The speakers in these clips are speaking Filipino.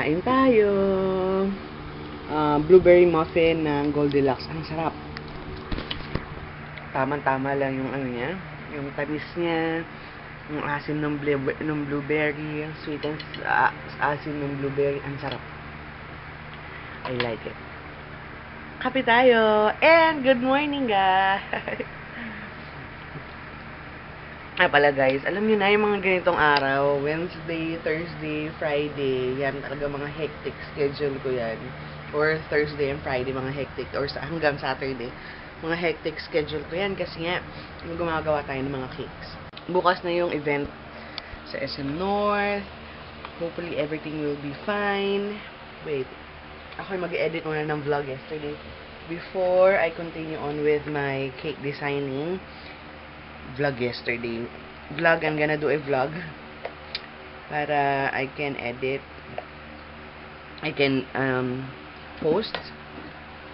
Kain tayo. Blueberry muffin ng Goldilocks. Ang sarap. Tama-tama lang yung ano niya. Yung tamis niya. Yung asim ng blueberry. Yung sweet and asim ng blueberry. Ang sarap. I like it. Kape tayo. And good morning, guys. Pala guys, alam niyo na yung mga ganitong araw, Wednesday, Thursday, Friday, yan talaga mga hectic schedule ko yan. Or Thursday and Friday, mga hectic, or hanggang Saturday, mga hectic schedule ko yan kasi nga, gumagawa tayo ng mga cakes. Bukas na yung event sa SM North. Hopefully everything will be fine. Wait, ako mag-edit muna ng vlog yesterday before I continue on with my cake designing vlog yesterday. I'm gonna do a vlog para I can edit, I can post,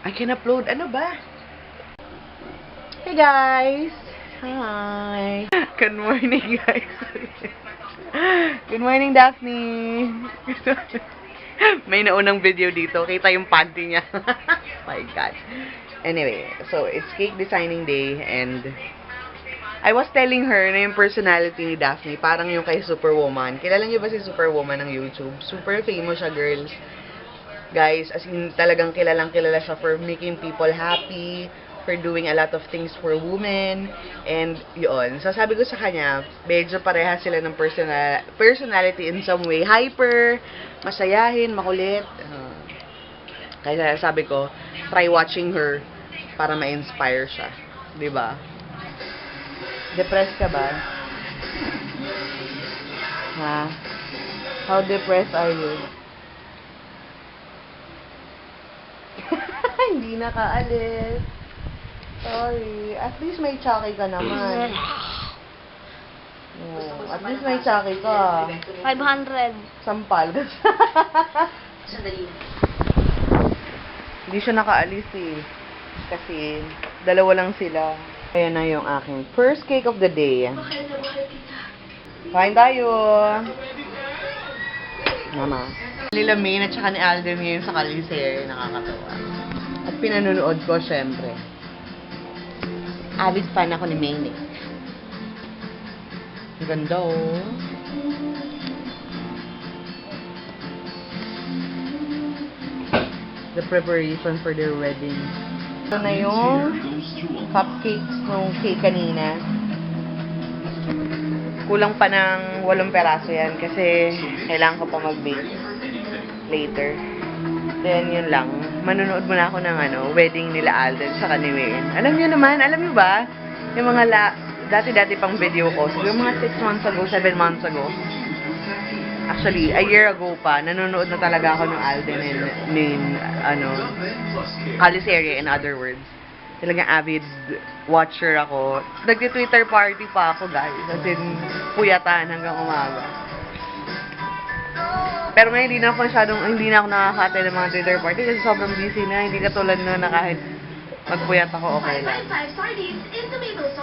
I can upload. Ano ba? Hey guys! Hi! Good morning guys! Good morning Daphne! May naunang video dito. Kita yung panty niya. My God. Anyway, so it's cake designing day and I was telling her na yung personality ni Daphne, parang yung kay Superwoman. Kilala niyo ba si Superwoman ng YouTube? Super famous siya, girls. Guys, as in, talagang kilalang kilala siya for making people happy, for doing a lot of things for women, and yun. So, sabi ko sa kanya, medyo pareha sila ng personality in some way. Hyper, masayahin, makulit. Kaya sabi ko, try watching her para ma-inspire siya. Diba? Depressed ka ba? Ha? How depressed are you? Hindi nakaalis. Sorry. At least may tsaki ka naman. Oh, at least may tsaki ka. 500. Sampal. Sandali. Hindi siya nakaalis eh. Kasi dalawa lang sila. Ayan na yung aking first cake of the day. Kain tayo! Mama. Nila Maine at saka ni Alden ngayon sa Kalisere. Nakakatawa. At pinanunood ko, syempre. Avid fan ako ni Maine. Ang ganda oh. The preparation for their wedding. Ito na yung cupcakes nung cake kanina. Kulang pa ng 8 peraso yan kasi kailangan ko pa mag-bake later. Then, yun lang. Manunood muna ako ng wedding nila Alden sa Kaniwain. Alam niyo naman, alam niyo ba? Yung mga dati-dati pang video ko. So, yung mga 6 months ago, 7 months ago. Actually, a year ago pa, nanonood na talaga ako ng Alden and Kalisere, in other words. Talagang avid watcher ako. Nagti-Twitter party pa ako, guys. As in, puyatan hanggang umaga. Pero ngayon, hindi na ako nakaka-attend ng mga Twitter party kasi sobrang busy na. Hindi katulad na kahit magpuyat ako, okay lang.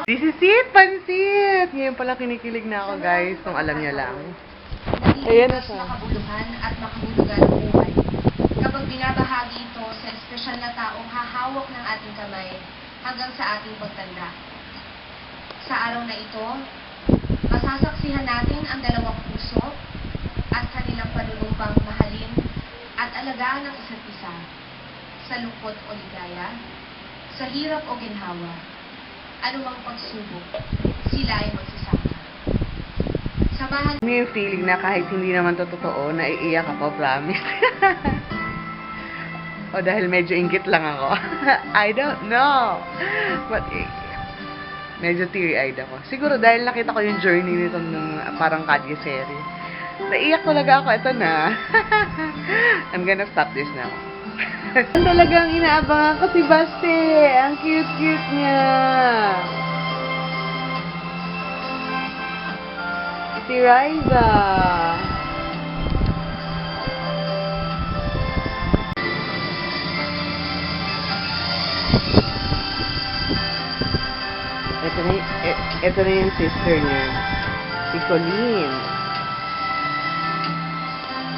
This is it, pansit! Ngayon pala kinikilig na ako, guys. Kung alam niya lang. Ayan na siya. Makabuluhan at makabulugan ng buhay. Kapag binabahagi ito sa espesyal na taong hahawak ng ating kamay hanggang sa ating pagtanda. Sa araw na ito, masasaksihan natin ang dalawang puso at kanilang panunumpang mahalin at alagaan ng isa't isa sa lungkot o ligaya, sa hirap o ginhawa, anumang pagsubok, sila ay magsasama. Samahan May feeling na kahit hindi naman to totoo, naiiyak ako, promise. O dahil medyo inggit lang ako. I don't know. But, medyo teary-eyed ako. Siguro dahil nakita ko yung journey nito ng parang Kadye series. Naiyak talaga ako. Ito na. I'm gonna stop this now. Talagang inaabangan ko si Basti. Ang cute-cute niya. Si Riza. Ito na yung sister niya. Si Colleen.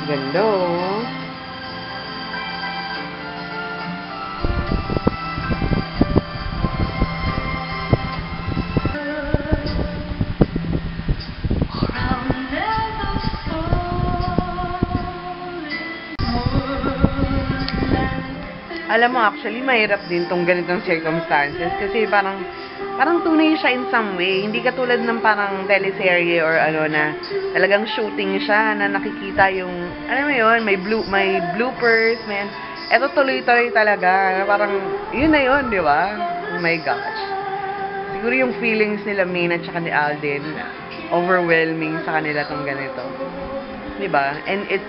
Ganda oh. Alam mo, actually, mahirap din tong ganitong circumstances kasi parang tunay siya in some way. Hindi katulad ng parang teleserye or ano na talagang shooting siya na nakikita yung, alam mo yun, may bloopers, may, eto tuloy-tuloy talaga. Na parang, yun na yun, di ba? Oh my gosh. Siguro yung feelings nila Maine at saka ni Alden, overwhelming sa kanila tong ganito. Di ba? And it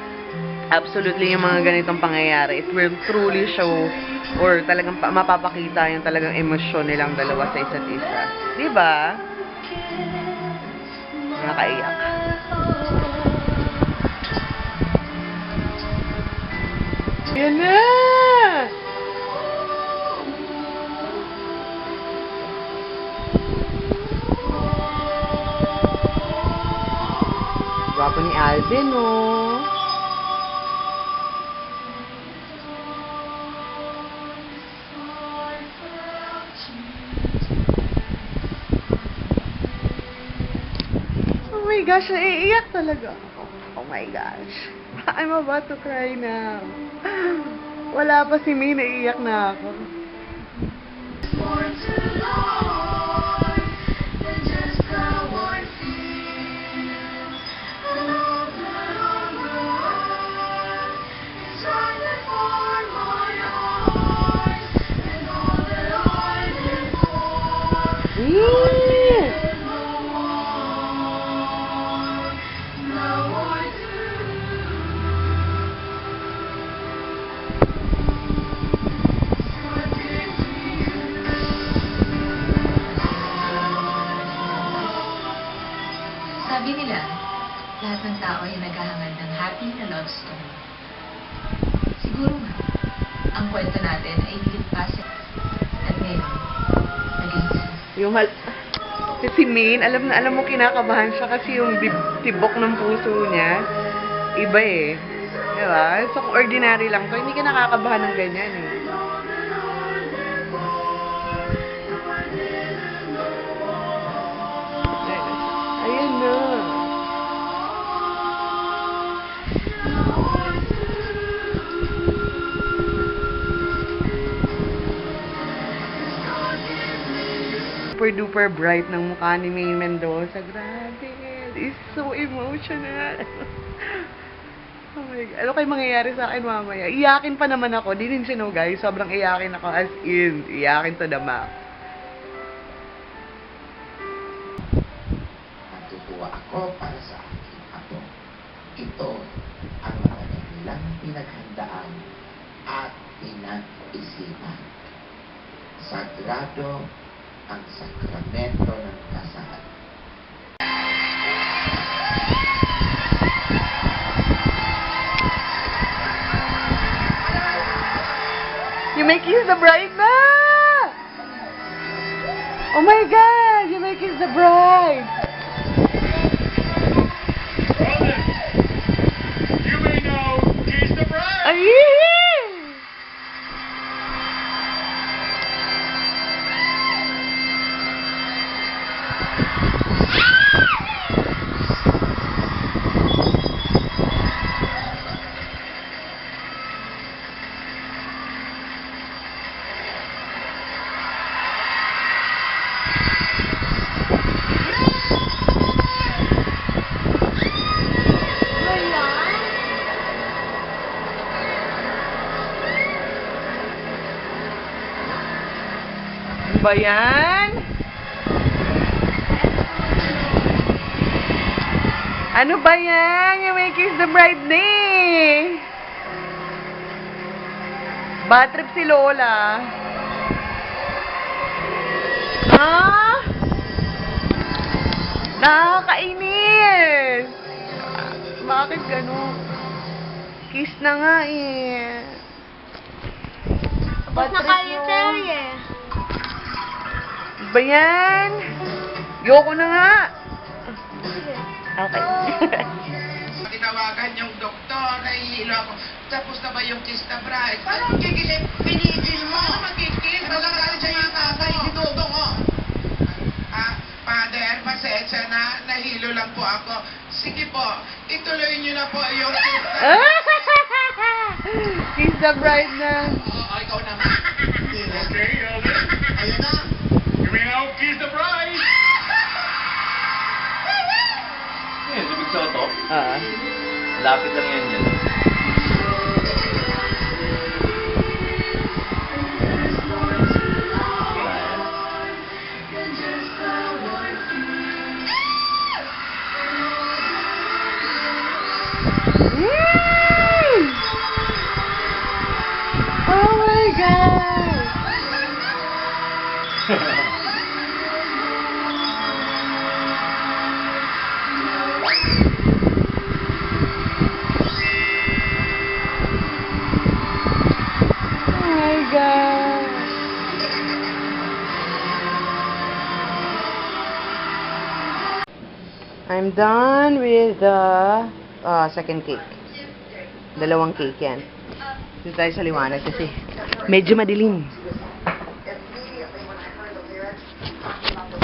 absolutely yung mga ganitong pangyayari, it will truly show or talagang mapapakita yung talagang emosyon nilang dalawa sa isa't isa. Di ba? Nakakaiyak. Yan na! Gwapo ni Alvin, oh. Oh my gosh, naiiyak talaga ako. Oh my gosh. I'm about to cry now. Wala pa si May, naiiyak na ako. Sabi nila, lahat ng tao ay naghahangad ng happy na love story. Siguro nga, ang kwento natin ay liligpas at ngayon, naging isa. Yung si Maine, alam na alam mo kinakabahan siya kasi yung tibok ng puso niya, iba eh. Diba? So, kung ordinary lang to, hindi ka nakakabahan ng ganyan eh. Ayun na. Super duper bright ng mukha ni Maine Mendoza. Grabe. It's so emotional. Oh my God. Ano kayo mangyayari sa akin mamaya? Iyakin pa naman ako. Di din sino guys. Sobrang iyakin ako as in. Iyakin to the max. Natutuwa ako para sa aking apo. Ito ang mga kanilang pinaghandaan at pinag-isipan. Sagrado ang sakramento ng kasal. You may kiss the bride na! Oh my God! You may kiss the bride! You may now kiss the bride. Ay! Ba yan? Ano ba yan? You may kiss the bride na eh. Bad trip si Lola. Ah? Nakakainis. Bakit ganun? Kiss na nga eh. Tapos na kayo serye. Ba yan? Yoko na nga. Okay. Tinawagan yung doktor, nahihilo ako. Tapos na ba yung kiss na bride? Paano magkikis? Pinigil mo! Paano magkikis? Malagalit siya yung tatay, si Dudong, oh! Father, pasensya na, nahilo lang po ako. Sige po, ituloy niyo na po yung kiss na Kiss the bride na. ikaw naman. Okay, Elvis. Ayan na. You may now kiss the bride. Yan, si Big Soto. Ah. Lapit lang yan dyan. Oh my God! Oh my God! I'm done with the second cake. Dalawang cake yan. Dito tayo sa liwanag kasi medyo madilim.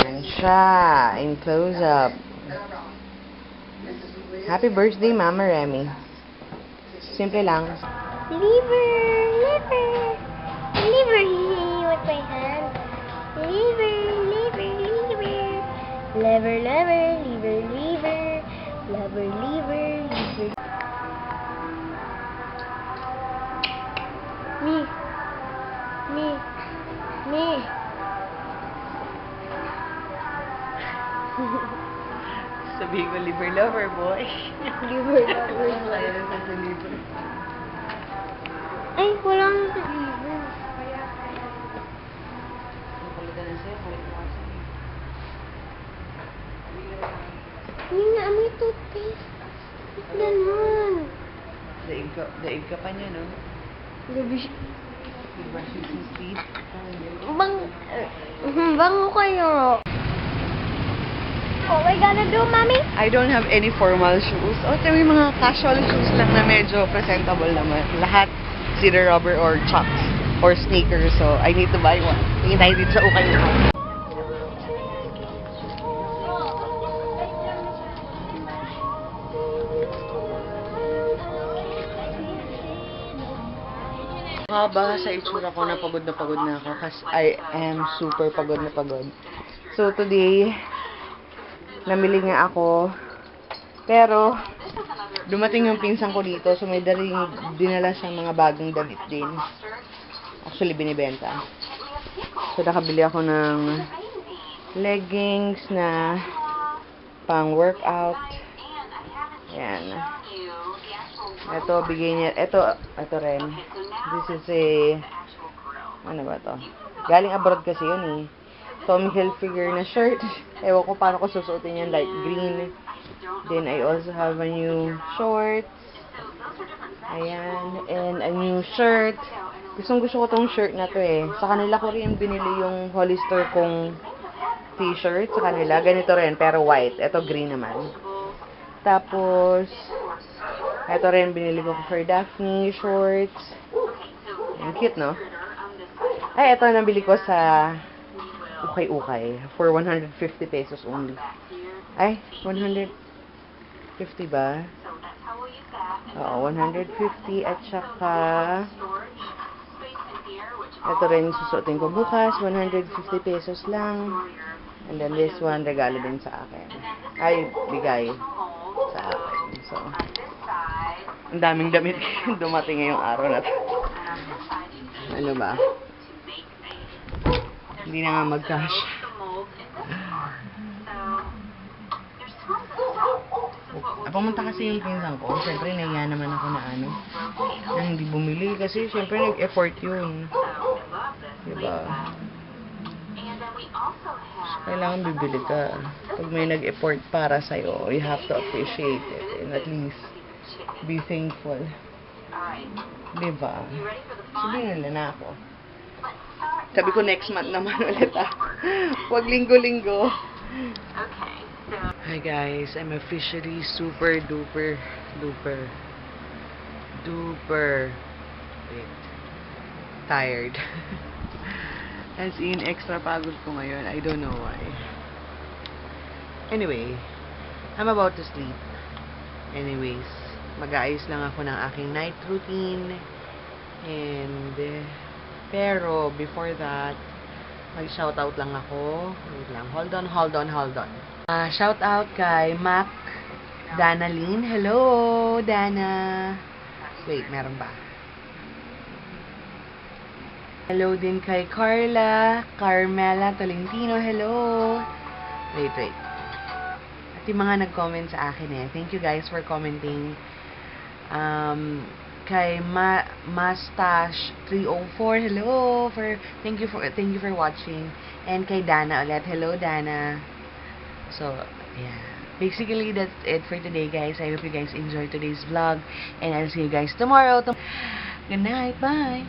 Yan siya. In close up. Happy birthday, Mama Remy. Simple lang. Liver, liver, liver, with my hand. Liver, liver, liver, liver, liver, liver, liver, liver, liver, liver. Me, me, me. Sabihin ko, liver lover, boy. Liver, liver. Ayan sa liver. Ay, wala nang sa liver. Napalitan na sa'yo. Palit mo kasi. Hindi nga, may toothpaste. Ba't ganun? Daig ka pa niya, no? Gabi Brushing his teeth. bango kayo. What we gonna do, mommy? I don't have any formal shoes. O, ito may mga casual shoes lang na medyo presentable naman. Lahat cedar rubber or chucks or sneakers. So, I need to buy one. Tingin tayo dito sa ukay na. Baka sa itsura ko na pagod na ako kasi I am super pagod na pagod. So, today, namili nga ako. Pero, dumating yung pinsan ko dito. So, may dinala siyang mga bagong damit din. Actually, binibenta. So, nakabili ako ng leggings na pang workout. Yan. Ito, bigay niya. Ito rin. This is a, ano ba to? Galing abroad kasi yun eh. Tommy Hilfiger na shirt. Ewan ko paano ko susuotin yan. Light green. Then, I also have a new shorts. Ayan. And a new shirt. Gusto ko tong shirt na to eh. Sa kanila ko rin binili yung Hollister kong t-shirt. Sa kanila. Ganito rin. Pero white. Ito green naman. Tapos, ito rin binili ko for Daphne shorts. Ang cute, no? Ay, ito nabili ko sa Ukay-Ukay for 150 pesos only. Ay, 150 ba? Oo, 150 at saka ito rin susuotin ko bukas, 150 pesos lang. And then this one, regalo din sa akin. Ay, bigay sa akin. So, ang daming damit dumating ngayong araw na to. Ano ba? Hindi na nga mag-cash. Pumunta kasi yung pinsan ko. Siyempre, nahiya naman ako na na hindi bumili. Kasi, siyempre, nag-effort yun. Diba? Kailangan bibili ka. Pag may nag-effort para sa'yo, you have to appreciate it. And at least, be thankful. Diba? Sabihin nila na ako. Sabi ko next month naman ulit Huwag linggo-linggo. Hi guys, I'm officially super duper wait, tired. As in, extra pagod ko ngayon. I don't know why. Anyway, I'm about to sleep. Anyways, mag-aayos lang ako ng aking night routine. And Pero, before that, mag-shoutout lang ako. Wait lang. Hold on. Shoutout kay Mac Danalyn. Hello, Dana. Wait, meron ba? Hello din kay Carmela Tolentino. Hello. Wait. At yung mga nag-comment sa akin Thank you guys for commenting. Kay Mustache 304. Hello. Thank you for watching. And kay Dana ulit. Hello, Dana. So, yeah. Basically, that's it for today, guys. I hope you guys enjoyed today's vlog. And I'll see you guys tomorrow. Good night. Bye.